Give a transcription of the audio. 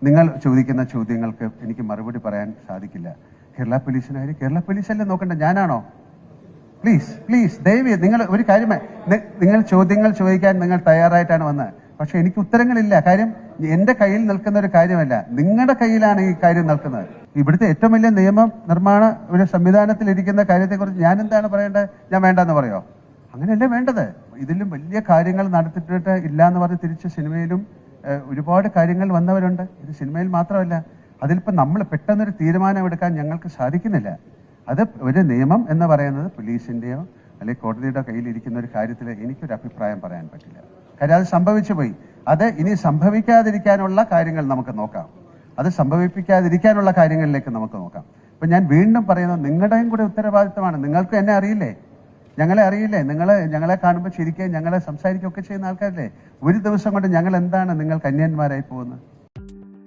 നിങ്ങൾ ചോദിക്കുന്ന ചോദ്യങ്ങൾക്ക് എനിക്ക് മറുപടി പറയാൻ സാധിക്കില്ല. കേരള പോലീസിനായാലും കേരള പോലീസല്ലേ നോക്കണ്ട, ഞാനാണോ? പ്ലീസ് ദയവ് നിങ്ങൾ ഒരു കാര്യമായി, നിങ്ങൾ ചോദ്യങ്ങൾ ചോദിക്കാൻ നിങ്ങൾ തയ്യാറായിട്ടാണ് വന്നത്. പക്ഷെ എനിക്ക് ഉത്തരങ്ങളില്ല. കാര്യം എൻ്റെ കയ്യിൽ നിൽക്കുന്ന ഒരു കാര്യമല്ല, നിങ്ങളുടെ കയ്യിലാണ് ഈ കാര്യം നിൽക്കുന്നത്. ഇവിടുത്തെ ഏറ്റവും വലിയ നിയമ നിർമ്മാണ ഒരു സംവിധാനത്തിൽ ഇരിക്കുന്ന കാര്യത്തെക്കുറിച്ച് ഞാൻ എന്താണ് പറയേണ്ടത്? ഞാൻ വേണ്ടെന്ന് പറയോ? അങ്ങനെയല്ലേ വേണ്ടത്. ഇതിലും വലിയ കാര്യങ്ങൾ നടത്തിയിട്ട് ഇല്ല എന്ന് പറഞ്ഞ് തിരിച്ച് സിനിമയിലും ഒരുപാട് കാര്യങ്ങൾ വന്നവരുണ്ട്. ഇത് സിനിമയിൽ മാത്രമല്ല. അതിലിപ്പോൾ നമ്മൾ പെട്ടെന്നൊരു തീരുമാനമെടുക്കാൻ ഞങ്ങൾക്ക് സാധിക്കുന്നില്ല. അത് ഒരു നിയമം എന്ന് പറയുന്നത് പോലീസിൻ്റെയോ അല്ലെങ്കിൽ കോടതിയുടെ കയ്യിലിരിക്കുന്ന ഒരു കാര്യത്തിൽ എനിക്കൊരു അഭിപ്രായം പറയാൻ പറ്റില്ല. കാര്യം അത് സംഭവിച്ചു പോയി. അത് ഇനി സംഭവിക്കാതിരിക്കാനുള്ള കാര്യങ്ങൾ നമുക്ക് നോക്കാം. അത് സംഭവിപ്പിക്കാതിരിക്കാനുള്ള കാര്യങ്ങളിലേക്ക് നമുക്ക് നോക്കാം. ഇപ്പം ഞാൻ വീണ്ടും പറയുന്നത്, നിങ്ങളുടെയും കൂടെ ഉത്തരവാദിത്തമാണ്. നിങ്ങൾക്ക് എന്നെ അറിയില്ലേ, ഞങ്ങളെ അറിയില്ലേ? ഞങ്ങളെ കാണുമ്പോൾ ചിരിക്കുകയും ഞങ്ങളെ സംസാരിക്കുകയൊക്കെ ചെയ്യുന്ന ആൾക്കാരല്ലേ? ഒരു ദിവസം കൊണ്ട് ഞങ്ങൾ എന്താണ് നിങ്ങൾക്ക് അന്യന്മാരായി പോകുന്നത്?